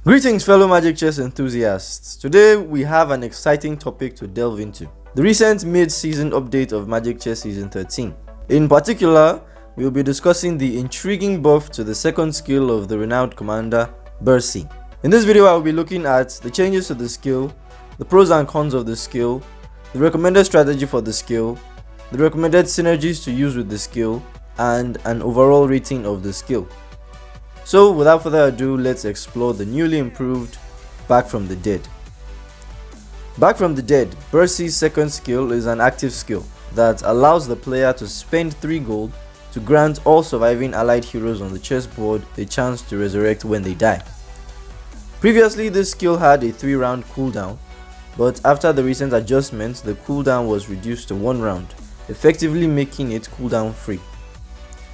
Greetings, fellow Magic Chess enthusiasts. Today we have an exciting topic to delve into: the recent mid-season update of Magic Chess Season 13. In particular, we will be discussing the intriguing buff to the second skill of the renowned commander, Bercy. In this video I will be looking at the changes to the skill, the pros and cons of the skill, the recommended strategy for the skill, the recommended synergies to use with the skill, and an overall rating of the skill. So without further ado, let's explore the newly improved Back from the Dead. Back from the Dead, Bercy's second skill is an active skill that allows the player to spend 3 gold to grant all surviving allied heroes on the chessboard a chance to resurrect when they die. Previously, this skill had a 3-round cooldown, but after the recent adjustments, the cooldown was reduced to 1 round, effectively making it cooldown free.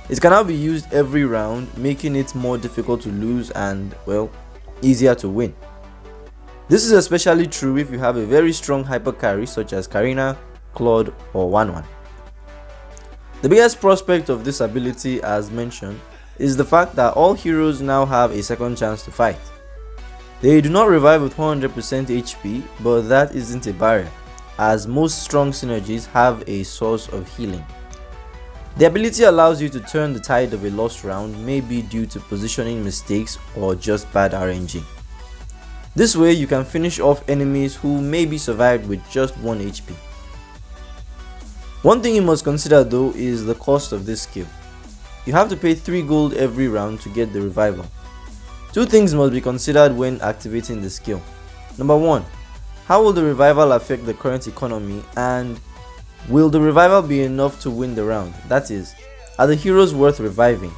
It can now be used every round, making it more difficult to lose and, well, easier to win. This is especially true if you have a very strong hyper carry such as Karina, Claude, or Wanwan. The biggest prospect of this ability, as mentioned, is the fact that all heroes now have a second chance to fight. They do not revive with 100% HP, but that isn't a barrier, as most strong synergies have a source of healing. The ability allows you to turn the tide of a lost round, maybe due to positioning mistakes or just bad RNG. This way you can finish off enemies who maybe survived with just 1 HP. One thing you must consider though is the cost of this skill. You have to pay 3 gold every round to get the revival. 2 things must be considered when activating the skill. Number 1, how will the revival affect the current economy, and will the revival be enough to win the round? That is, are the heroes worth reviving?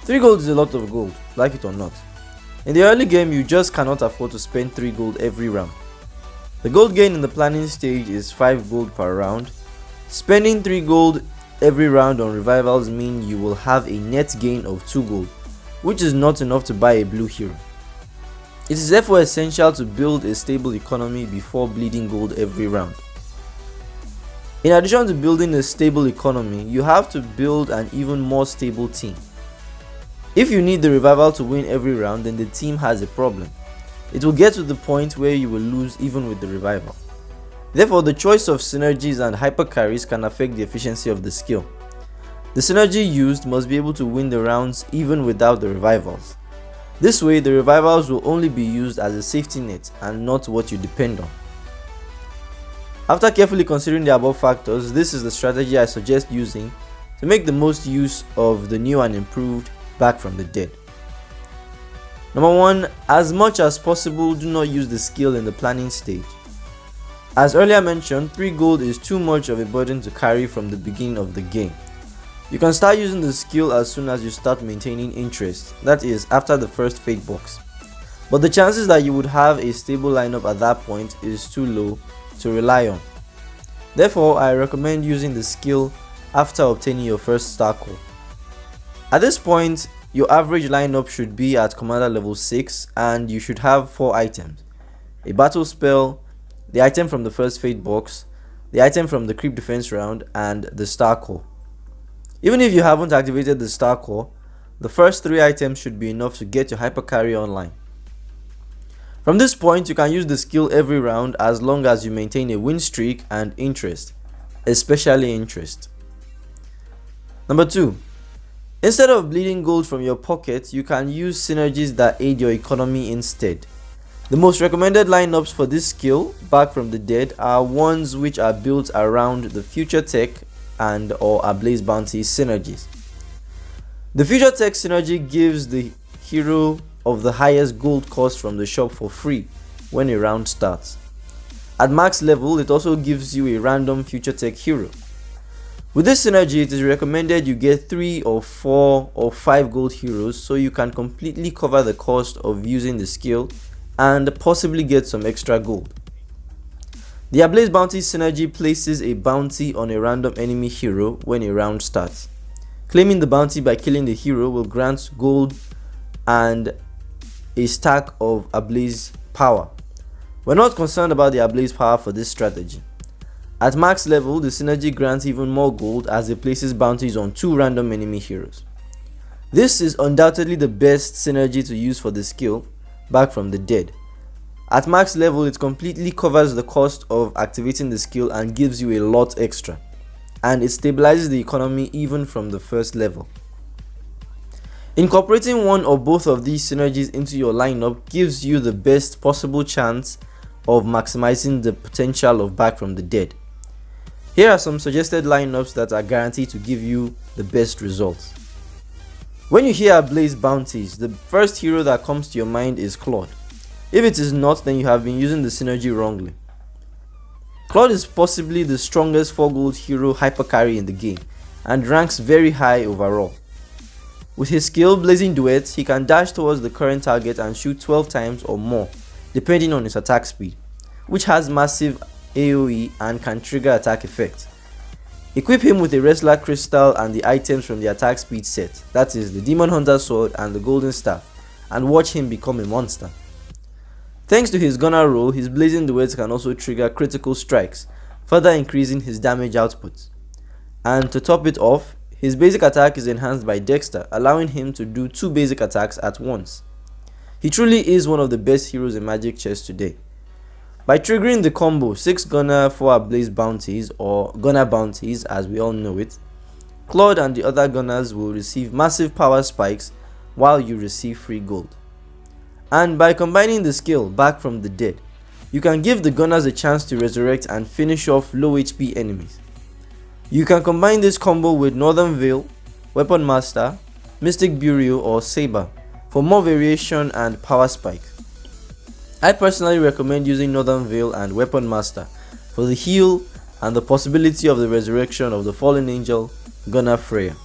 3 gold is a lot of gold, like it or not. In the early game, you just cannot afford to spend 3 gold every round. The gold gain in the planning stage is 5 gold per round. Spending 3 gold every round on revivals mean you will have a net gain of 2 gold, which is not enough to buy a blue hero. It is therefore essential to build a stable economy before bleeding gold every round. In addition to building a stable economy, you have to build an even more stable team. If you need the revival to win every round, then the team has a problem. It will get to the point where you will lose even with the revival. Therefore, the choice of synergies and hyper carries can affect the efficiency of the skill. The synergy used must be able to win the rounds even without the revivals. This way, the revivals will only be used as a safety net and not what you depend on. After carefully considering the above factors, this is the strategy I suggest using to make the most use of the new and improved Back from the Dead. Number 1, as much as possible, do not use the skill in the planning stage. As earlier mentioned, 3 gold is too much of a burden to carry from the beginning of the game. You can start using the skill as soon as you start maintaining interest, that is, after the first fate box. But the chances that you would have a stable lineup at that point is too low to rely on. Therefore, I recommend using the skill after obtaining your first star core. At this point, your average lineup should be at commander level 6 and you should have 4 items: a battle spell, the item from the first fate box, the item from the creep defense round, and the star core. Even if you haven't activated the star core, the first 3 items should be enough to get your hyper carry online. From this point, you can use the skill every round as long as you maintain a win streak and interest, especially interest. Number 2, instead of bleeding gold from your pocket, you can use synergies that aid your economy instead. The most recommended lineups for this skill, Back from the Dead, are ones which are built around the Future Tech and or Ablaze Bounty synergies. The Future Tech synergy gives the hero of the highest gold cost from the shop for free when a round starts. At max level, it also gives you a random Future Tech hero. With this synergy, it is recommended you get 3 or 4 or 5 gold heroes so you can completely cover the cost of using the skill and possibly get some extra gold. The Ablaze Bounty synergy places a bounty on a random enemy hero when a round starts. Claiming the bounty by killing the hero will grant gold and a stack of Ablaze power. We're not concerned about the Ablaze power for this strategy. At max level, the synergy grants even more gold as it places bounties on 2 random enemy heroes. This is undoubtedly the best synergy to use for the skill, Back from the Dead. At max level, it completely covers the cost of activating the skill and gives you a lot extra, and it stabilizes the economy even from the first level. Incorporating one or both of these synergies into your lineup gives you the best possible chance of maximizing the potential of Back from the Dead. Here are some suggested lineups that are guaranteed to give you the best results. When you hear Ablaze Bounties, the first hero that comes to your mind is Claude. If it is not, then you have been using the synergy wrongly. Claude is possibly the strongest 4 gold hero hyper carry in the game and ranks very high overall. With his skill Blazing Duet, he can dash towards the current target and shoot 12 times or more depending on his attack speed, which has massive AoE and can trigger attack effect. Equip him with a Wrestler Crystal and the items from the attack speed set, that is the Demon Hunter Sword and the Golden Staff, and watch him become a monster. Thanks to his Gunner role, his Blazing Duet can also trigger critical strikes, further increasing his damage output. And to top it off, his basic attack is enhanced by Dexter, allowing him to do 2 basic attacks at once. He truly is one of the best heroes in Magic Chess today. By triggering the combo 6 Gunner 4 Ablaze Bounties, or Gunner Bounties as we all know it, Claude and the other Gunners will receive massive power spikes while you receive free gold. And by combining the skill Back from the Dead, you can give the Gunners a chance to resurrect and finish off low HP enemies. You can combine this combo with Northern Veil, Weapon Master, Mystic Burial or Saber for more variation and power spike. I personally recommend using Northern Veil and Weapon Master for the heal and the possibility of the resurrection of the fallen angel Gunner Freya.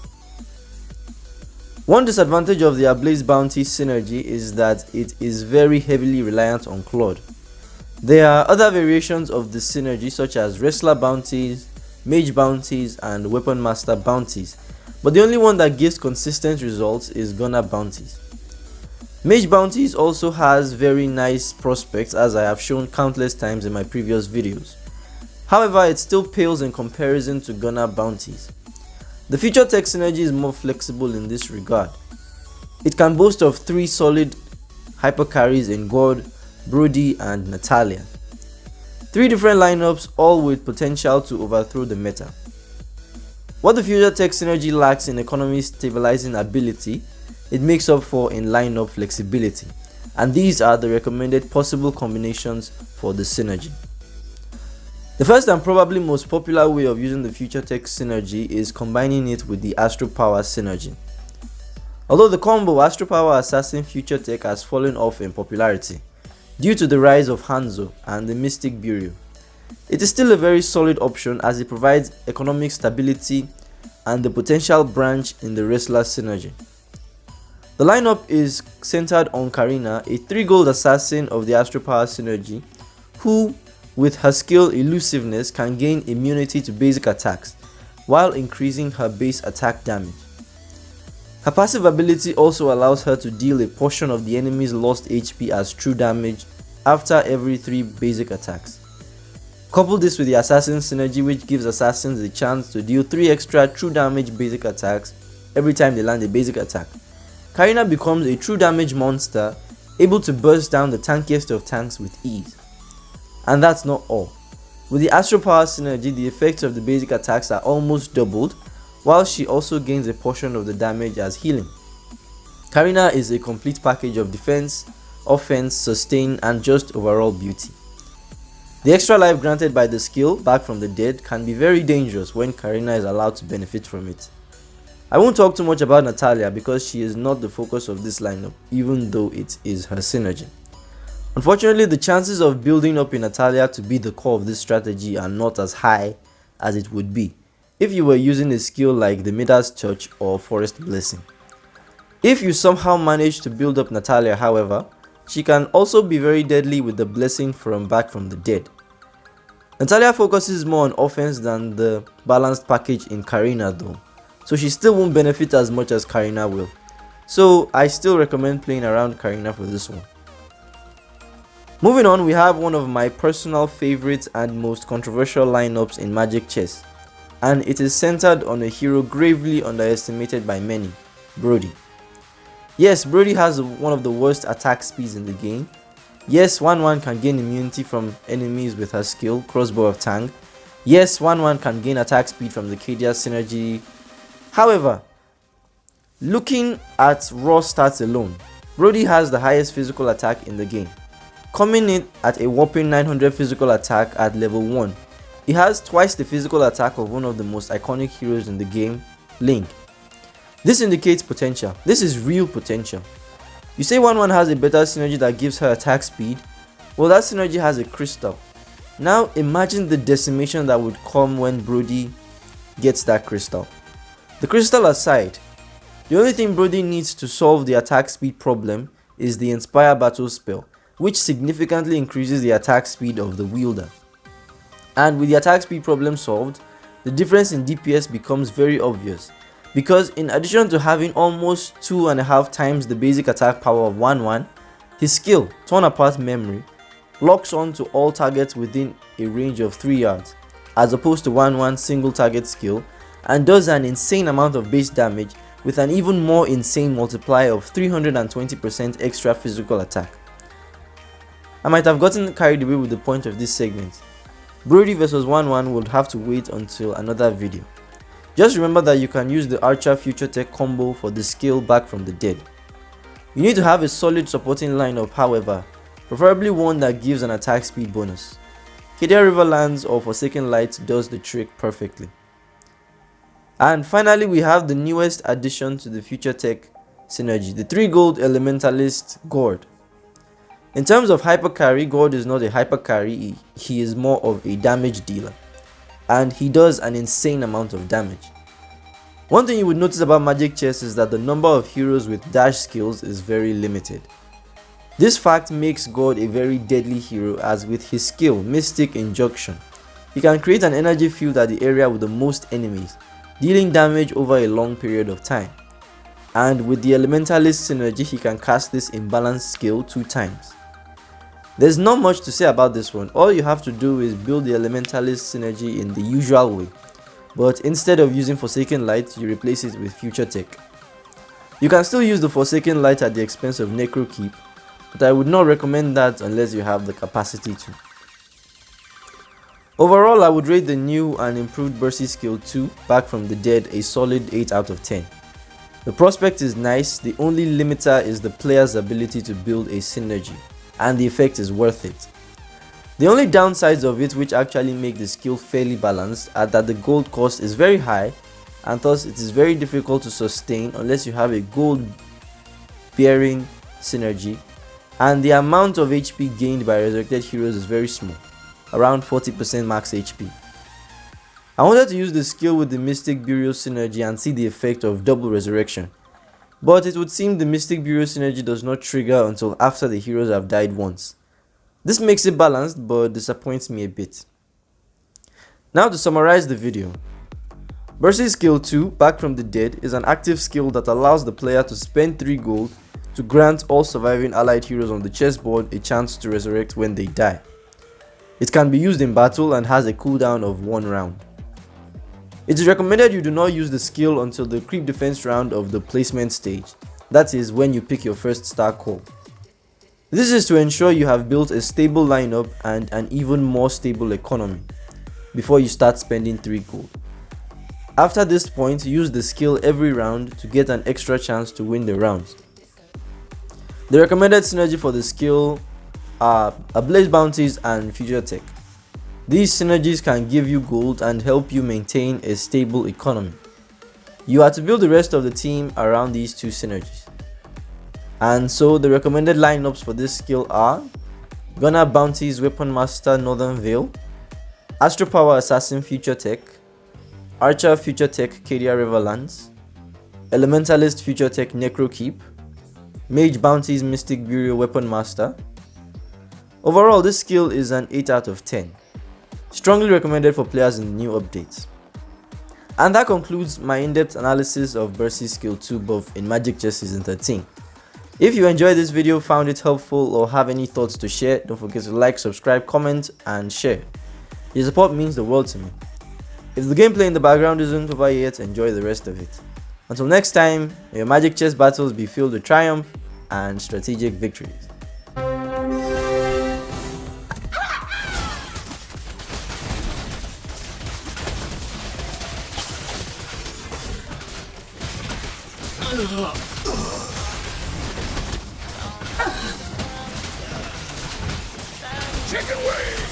One disadvantage of the Ablaze Bounty synergy is that it is very heavily reliant on Claude. There are other variations of the synergy such as Wrestler Bounties, Mage Bounties and Weapon Master Bounties, but the only one that gives consistent results is Gunner Bounties. Mage Bounties also has very nice prospects, as I have shown countless times in my previous videos. However, it still pales in comparison to Gunner Bounties. The Future Tech synergy is more flexible in this regard. It can boast of 3 solid hyper carries in God, Brody and Natalia. 3 different lineups, all with potential to overthrow the meta. What the Future Tech synergy lacks in economy stabilizing ability, it makes up for in lineup flexibility, and these are the recommended possible combinations for the synergy. The first and probably most popular way of using the Future Tech synergy is combining it with the Astro Power synergy. Although the combo Astro Power Assassin Future Tech has fallen off in popularity due to the rise of Hanzo and the Mystic Burial, it is still a very solid option as it provides economic stability and the potential branch in the Wrestler synergy. The lineup is centered on Karina, a 3 gold assassin of the Astro Power synergy, who with her skill Elusiveness can gain immunity to basic attacks while increasing her base attack damage. Her passive ability also allows her to deal a portion of the enemy's lost HP as true damage after every 3 basic attacks. Couple this with the Assassin synergy, which gives assassins the chance to deal 3 extra true damage basic attacks every time they land a basic attack. Karina becomes a true damage monster, able to burst down the tankiest of tanks with ease. And that's not all. With the Astro Power synergy, the effects of the basic attacks are almost doubled, while she also gains a portion of the damage as healing. Karina is a complete package of defense, offense, sustain and just overall beauty. The extra life granted by the skill Back from the Dead can be very dangerous when Karina is allowed to benefit from it. I won't talk too much about Natalia because she is not the focus of this lineup, even though it is her synergy. Unfortunately, the chances of building up in Natalia to be the core of this strategy are not as high as it would be if you were using a skill like the Midas Touch or Forest Blessing. If you somehow manage to build up Natalia, however, she can also be very deadly with the blessing from Back from the Dead. Natalia focuses more on offense than the balanced package in Karina though, so she still won't benefit as much as Karina will. So I still recommend playing around Karina for this one. Moving on, we have one of my personal favorites and most controversial lineups in Magic Chess, and it is centered on a hero gravely underestimated by many, Brody. Yes, Brody has one of the worst attack speeds in the game. Yes, 1-1 can gain immunity from enemies with her skill, Crossbow of Tang. Yes, 1-1 can gain attack speed from the Kedia synergy. However, looking at raw stats alone, Brody has the highest physical attack in the game, coming in at a whopping 900 physical attack at level 1. He has twice the physical attack of one of the most iconic heroes in the game, Link. This indicates potential. This is real potential. You say 1-1 has a better synergy that gives her attack speed. Well, that synergy has a crystal. Now imagine the decimation that would come when Brody gets that crystal. The crystal aside, the only thing Brody needs to solve the attack speed problem is the Inspire Battle spell, which significantly increases the attack speed of the wielder. And with the attack speed problem solved, the difference in DPS becomes very obvious, because in addition to having almost 2.5 times the basic attack power of 1-1, his skill, Torn Apart Memory, locks on to all targets within a range of 3 yards, as opposed to 1-1 single target skill, and does an insane amount of base damage with an even more insane multiplier of 320% extra physical attack. I might have gotten carried away with the point of this segment. Brody vs 1-1 would have to wait until another video. Just remember that you can use the Archer Future Tech combo for the skill Back from the Dead. You need to have a solid supporting lineup, however, preferably one that gives an attack speed bonus. Kedia Riverlands or Forsaken Light does the trick perfectly. And finally, we have the newest addition to the Future Tech synergy, the 3 gold Elementalist Gord. In terms of hyper carry, Gord is not a hyper carry, he is more of a damage dealer, and he does an insane amount of damage. One thing you would notice about Magic Chess is that the number of heroes with dash skills is very limited. This fact makes Gord a very deadly hero, as with his skill Mystic Injunction, he can create an energy field at the area with the most enemies, dealing damage over a long period of time. And with the Elementalist synergy, he can cast this imbalanced skill 2 times. There's not much to say about this one. All you have to do is build the Elementalist synergy in the usual way, but instead of using Forsaken Light, you replace it with Future Tech. You can still use the Forsaken Light at the expense of Necro Keep, but I would not recommend that unless you have the capacity to. Overall, I would rate the new and improved Bercy Skill 2, Back from the Dead, a solid 8 out of 10. The prospect is nice, the only limiter is the player's ability to build a synergy, and the effect is worth it. The only downsides of it, which actually make the skill fairly balanced, are that the gold cost is very high, and thus it is very difficult to sustain unless you have a gold bearing synergy, and the amount of HP gained by resurrected heroes is very small, around 40% max HP. I wanted to use the skill with the Mystic Burial synergy and see the effect of double resurrection, but it would seem the Mystic Burial synergy does not trigger until after the heroes have died once. This makes it balanced but disappoints me a bit. Now to summarize the video. Bercy Skill 2, Back from the Dead, is an active skill that allows the player to spend 3 gold to grant all surviving allied heroes on the chessboard a chance to resurrect when they die. It can be used in battle and has a cooldown of 1 round. It is recommended you do not use the skill until the creep defense round of the placement stage, that is when you pick your first star call. This is to ensure you have built a stable lineup and an even more stable economy before you start spending 3 gold. After this point, use the skill every round to get an extra chance to win the rounds. The recommended synergy for the skill are Ablaze Bounties and Future Tech. These synergies can give you gold and help you maintain a stable economy. You are to build the rest of the team around these 2 synergies. And so the recommended lineups for this skill are Gunner Bounties Weapon Master Northern Vale, Astro Power Assassin Future Tech, Archer Future Tech Kedia Riverlands, Elementalist Future Tech Necro Keep, Mage Bounties Mystic Burial Weapon Master. Overall, this skill is an 8 out of 10. Strongly recommended for players in the new updates. And that concludes my in-depth analysis of Bercy Skill 2 buff in Magic Chess Season 13. If you enjoyed this video, found it helpful, or have any thoughts to share, don't forget to like, subscribe, comment and share. Your support means the world to me. If the gameplay in the background isn't over yet, enjoy the rest of it. Until next time, may your magic chess battles be filled with triumph and strategic victories. Chicken wing!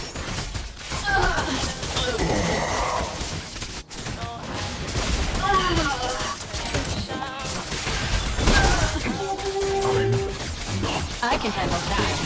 I can handle that.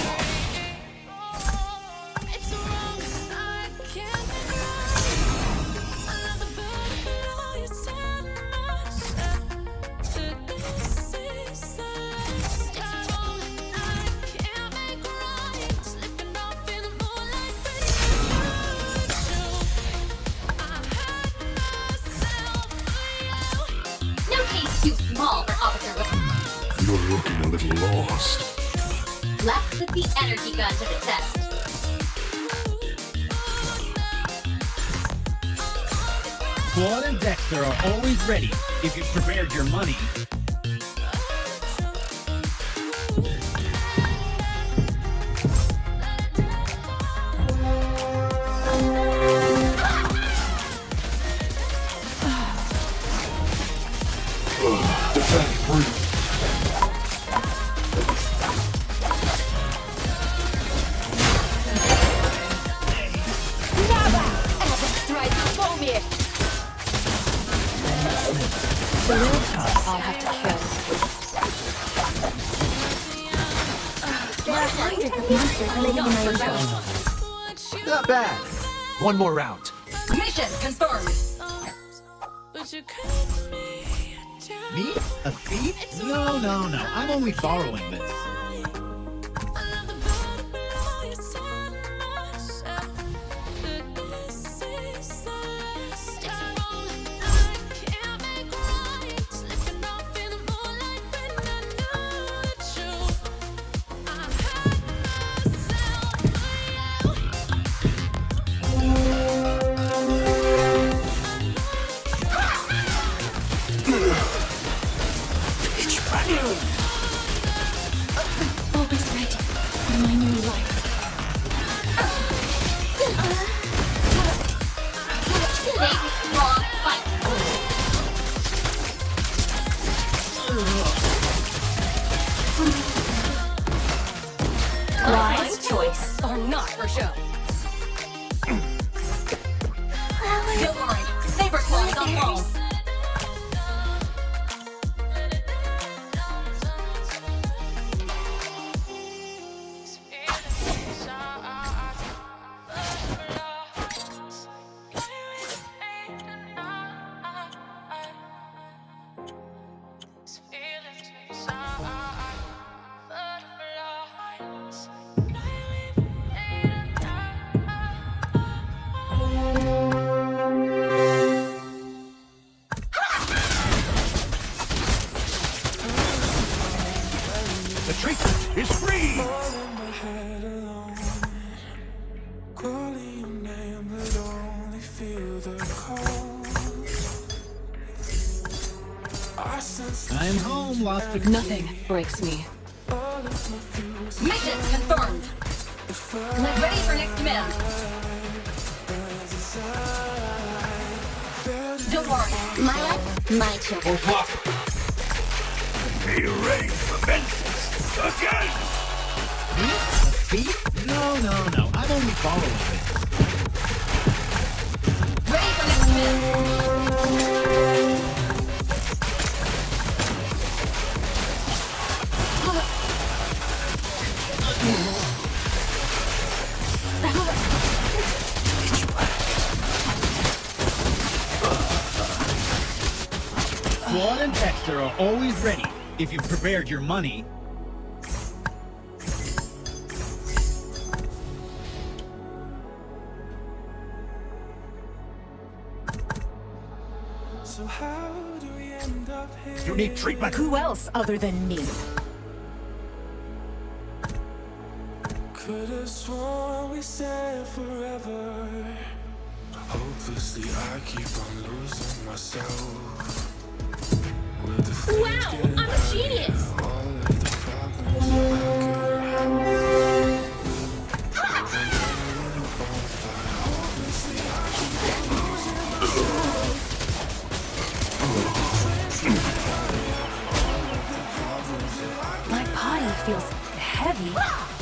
No case too small for Officer You're looking a little lost. Let's put the energy gun to the test. Claude and Dexter are always ready if you've prepared your money. Defend free. The real tough I'll have to kill. There are hundreds of monsters living in my realm. Not bad. One more round. Mission confirmed. Me? A thief? No, no, no. I'm only borrowing this. Always ready for my new life. Big, strong fight. Wise choice or not for show. Don't worry, Saber Claw is on home. The treatment is free! Calling your name, but only feel the cold. I sense I am home, lost to Nothing breaks me. all of my fears. Mission confirmed. Get ready for next command. Don't worry, my life, my children. Be ready for vengeance again! Me? A thief? No, no, no. I'm only borrowing this. Ready for next command. Claude and Dexter are always ready if you've prepared your money. So how do we end up here? You need treatment. Who else other than me? Could have sworn we said forever. Hopelessly, I keep on losing myself. Wow, I'm a genius! My body feels heavy.